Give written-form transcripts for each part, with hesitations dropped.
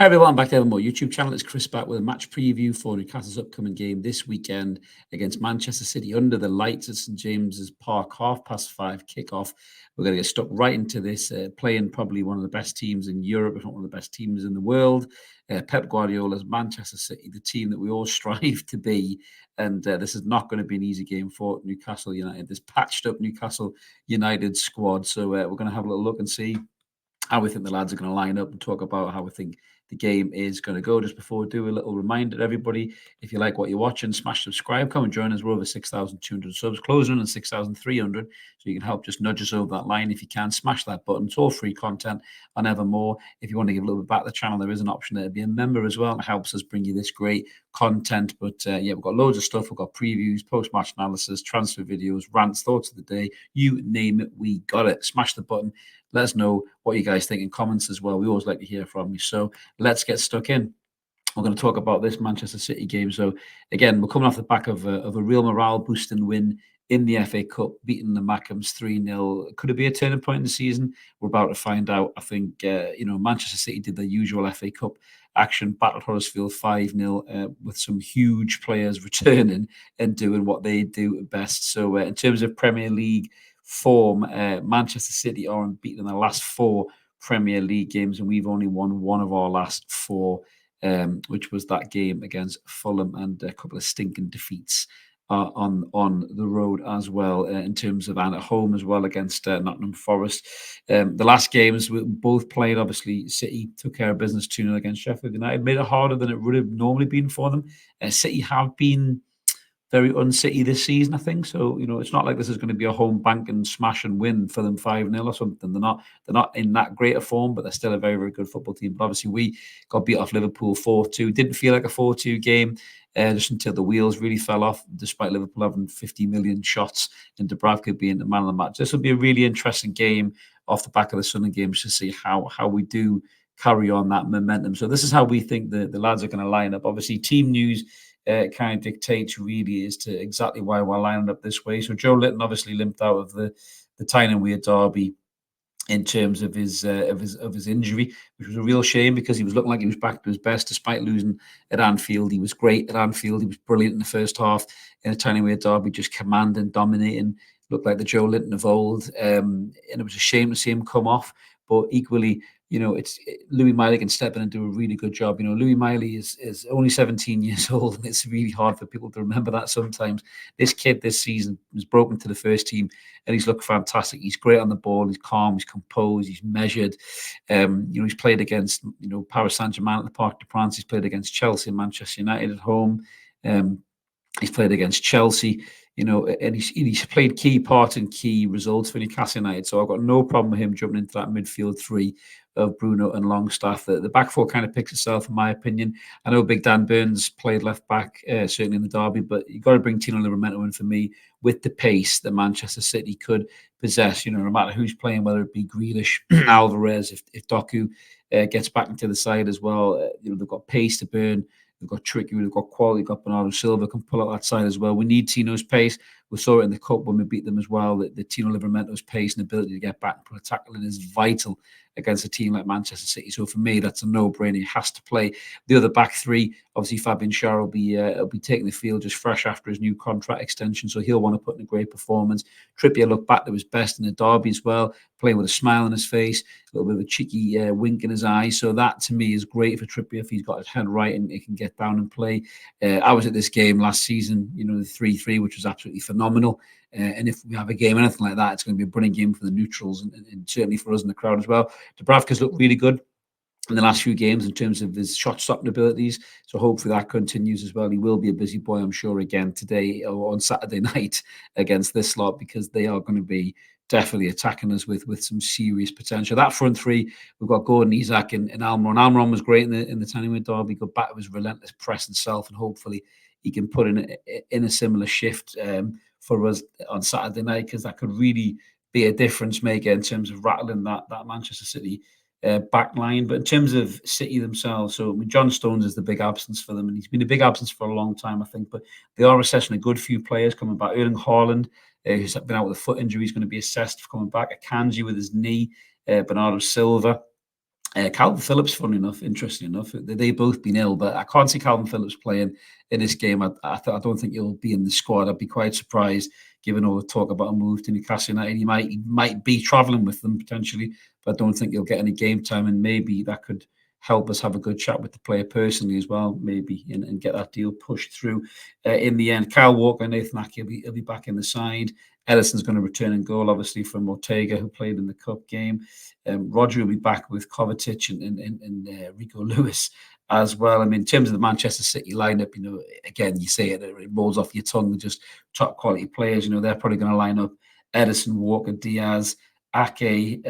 Hi everyone, back to Evermore YouTube channel. It's Chris back with a match preview for Newcastle's upcoming game this weekend against Manchester City under the lights at St James's Park, 5:30 kickoff. We're going to get stuck right into this, playing probably one of the best teams in Europe, if not one of the best teams in the world. Pep Guardiola's Manchester City, the team that we all strive to be. And this is not going to be an easy game for Newcastle United, this patched up Newcastle United squad. So we're going to have a little look and see how we think the lads are going to line up and talk about how we think the game is going to go. Just before we do, a little reminder to everybody, if you like what you're watching, smash subscribe, come and join us. We're over 6,200 subs, closing on 6,300, so you can help just nudge us over that line if you can. Smash that button. It's all free content on Evermore. If you want to give a little bit back to the channel, there is an option there to be a member as well. It helps us bring you this great content. But yeah, we've got loads of stuff. We've got previews, post-match analysis, transfer videos, rants, thoughts of the day. You name it, we got it. Smash the button. Let us know what you guys think in comments as well. We always like to hear from you. So let's get stuck in. We're going to talk about this Manchester City game. So again, we're coming off the back of a real morale boosting win in the FA Cup, beating the Mackhams 3-0. Could it be a turning point in the season? We're about to find out. I think, Manchester City did their usual FA Cup action, battled Huddersfield 5-0 with some huge players returning and doing what they do best. So in terms of Premier League form, Manchester City are unbeaten in the last 4 Premier League games, and we've only won one of our last 4, which was that game against Fulham, and a couple of stinking defeats on the road as well, in terms of, and at home as well against Nottingham Forest. The last games we both played, obviously City took care of business 2-0 against Sheffield United, made it harder than it would have normally been for them. City have been very un-City this season, I think. So, it's not like this is going to be a home bank and smash and win for them 5-0 or something. They're not in that great a form, but they're still a very, very good football team. But obviously we got beat off Liverpool 4-2. Didn't feel like a 4-2 game just until the wheels really fell off, despite Liverpool having 50 million shots and Dubravka being the man of the match. This will be a really interesting game off the back of the Sunderland games to see how we do carry on that momentum. So this is how we think the lads are going to line up. Obviously, team news kind of dictates really as to exactly why we're lining up this way. So Joe Linton obviously limped out of the Tyne and Weir derby in terms of his injury, which was a real shame because he was looking like he was back to his best despite losing at Anfield. He was great at Anfield. He was brilliant in the first half in the Tyne and Weir derby, just commanding, dominating, looked like the Joe Linton of old. And it was a shame to see him come off, but equally, it's Louis Miley can step in and do a really good job. Louis Miley is only 17 years old, and it's really hard for people to remember that sometimes. This kid this season was broken to the first team, and he's looked fantastic. He's great on the ball. He's calm. He's composed. He's measured. He's played against Paris Saint-Germain at the Parc des Princes. He's played against Chelsea and Manchester United at home. He's played against Chelsea. And he's played key parts and key results for Newcastle United. So I've got no problem with him jumping into that midfield 3 of Bruno and Longstaff. The back 4 kind of picks itself, in my opinion. I know Big Dan Burns played left back, certainly in the derby, but you've got to bring Tino Livramento in for me with the pace that Manchester City could possess, no matter who's playing, whether it be Grealish, Alvarez, if Doku gets back into the side as well. They've got pace to burn. They've got Tricky, they've got quality, they've got Bernardo Silva can pull out that side as well. We need Tino's pace. We saw it in the Cup when we beat them as well. The Tino Livramento's pace and ability to get back and put a tackle in is vital against a team like Manchester City. So for me, that's a no-brainer. He has to play. The other back 3, obviously Fabian Schär will be taking the field just fresh after his new contract extension, so he'll want to put in a great performance. Trippier looked back to his best in the derby as well, playing with a smile on his face, a little bit of a cheeky wink in his eye. So that to me is great for Trippier if he's got his head right and he can get down and play. I was at this game last season, the 3-3, which was absolutely phenomenal. And if we have a game, anything like that, it's going to be a brilliant game for the neutrals and certainly for us in the crowd as well. Dubravka's looked really good in the last few games in terms of his shot stopping abilities. So hopefully that continues as well. He will be a busy boy, I'm sure, again today or on Saturday night against this lot, because they are going to be definitely attacking us with some serious potential. That front 3, we've got Gordon, Isak, and Almiron. Almiron was great in the Tyne and Weir derby. Got back to his relentless press and self, and hopefully he can put in a similar shift for us on Saturday night, because that could really be a difference maker in terms of rattling that Manchester City back line. But in terms of City themselves, so John Stones is the big absence for them, and he's been a big absence for a long time, I think. But they are assessing a good few players coming back. Erling Haaland, who's been out with a foot injury, is going to be assessed for coming back. Akanji with his knee, Bernardo Silva, Calvin Phillips, funny enough, interesting enough, they both been ill, but I can't see Calvin Phillips playing in this game. I don't think he'll be in the squad. I'd be quite surprised, given all the talk about a move to Newcastle United. He might be travelling with them potentially, but I don't think he'll get any game time, and maybe that could help us have a good chat with the player personally as well, maybe, and get that deal pushed through in the end. Kyle Walker, Nathan Ake will be back in the side. Edison's going to return in goal, obviously, from Ortega, who played in the cup game. Rodri will be back with Kovacic and Rico Lewis as well. I mean, in terms of the Manchester City lineup, again, you say it rolls off your tongue, just top quality players. They're probably going to line up Edison, Walker, Diaz, Ake,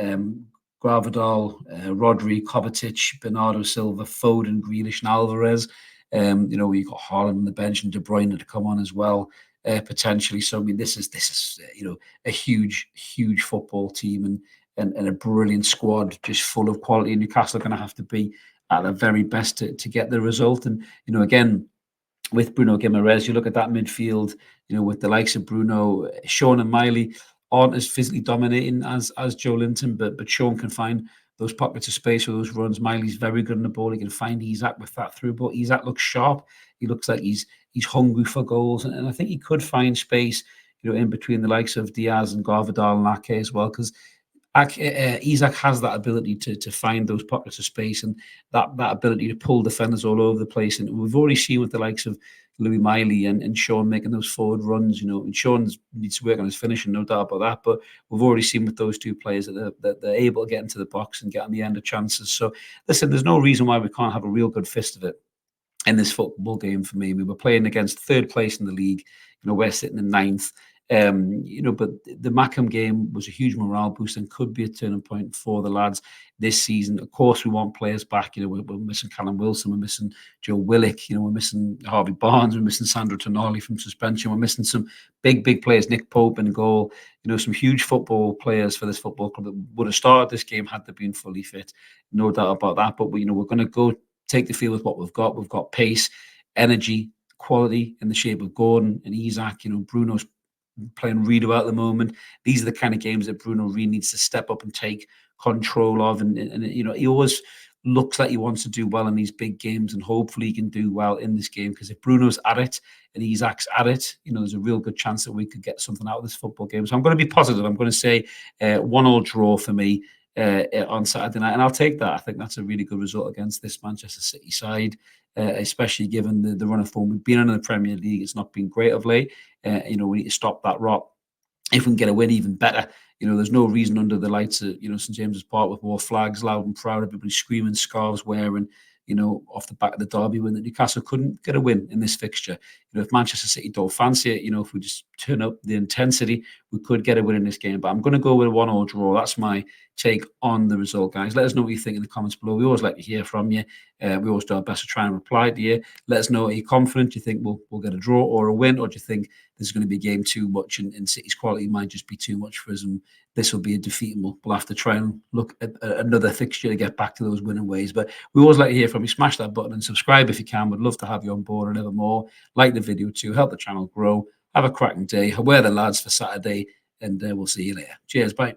Gravadal, Rodri, Kovacic, Bernardo Silva, Foden, Grealish, and Alvarez. You've got Haaland on the bench and De Bruyne to come on as well, potentially. So, I mean, this is a huge football team and a brilliant squad, just full of quality. Newcastle are going to have to be at their very best to get the result. And, again, with Bruno Guimaraes, you look at that midfield, with the likes of Bruno, Sean and Miley aren't as physically dominating as Joe Linton, but Sean can find those pockets of space for those runs. Miley's very good on the ball. He can find Isak with that through ball. Isak looks sharp. He looks like he's hungry for goals. And I think he could find space, in between the likes of Diaz and Gvardiol and Ake as well, because Isak has that ability to find those pockets of space and that ability to pull defenders all over the place. And we've already seen with the likes of Louis Miley and Sean making those forward runs, and Sean needs to work on his finishing, no doubt about that. But we've already seen with those two players that they're able to get into the box and get on the end of chances. So listen, there's no reason why we can't have a real good fist of it in this football game for me. We were playing against third place in the league. We're sitting in ninth. But the Mackham game was a huge morale boost and could be a turning point for the lads this season. Of course, we want players back. We're missing Callum Wilson, we're missing Joe Willock, we're missing Harvey Barnes, we're missing Sandro Tonali from suspension, we're missing some big players, Nick Pope in goal. Some huge football players for this football club that would have started this game had they been fully fit, no doubt about that. But we're going to go take the field with what we've got. We've got pace, energy, quality in the shape of Gordon and Isak. Bruno's playing really well at the moment. These are the kind of games that Bruno really needs to step up and take control of. And he always looks like he wants to do well in these big games, and hopefully he can do well in this game, because if Bruno's at it and Isak's at it, there's a real good chance that we could get something out of this football game. So I'm going to be positive. I'm going to say 1-1 draw for me on Saturday night, and I'll take that. I think that's a really good result against this Manchester City side, especially given the run of form we've been in the Premier League. It's not been great of late. We need to stop that rot. If we can get a win, even better. There's no reason under the lights at St James's Park with more flags, loud and proud, everybody screaming, scarves wearing, off the back of the derby win, that Newcastle couldn't get a win in this fixture. If Manchester City don't fancy it, if we just turn up the intensity, we could get a win in this game. But I'm going to go with a 1-1 draw. That's my take on the result, guys. Let us know what you think in the comments below. We always like to hear from you. We always do our best to try and reply to you. Let us know, are you confident? Do you think we'll get a draw or a win? Or do you think there's going to be a game too much and City's quality might just be too much for us, and this will be a defeat, and we'll have to try and look at another fixture to get back to those winning ways? But we always like to hear from you. Smash that button and subscribe if you can. We'd love to have you on board and ever more. Like the video too. Help the channel grow. Have a cracking day. Wear the lads for Saturday, and we'll see you later. Cheers. Bye.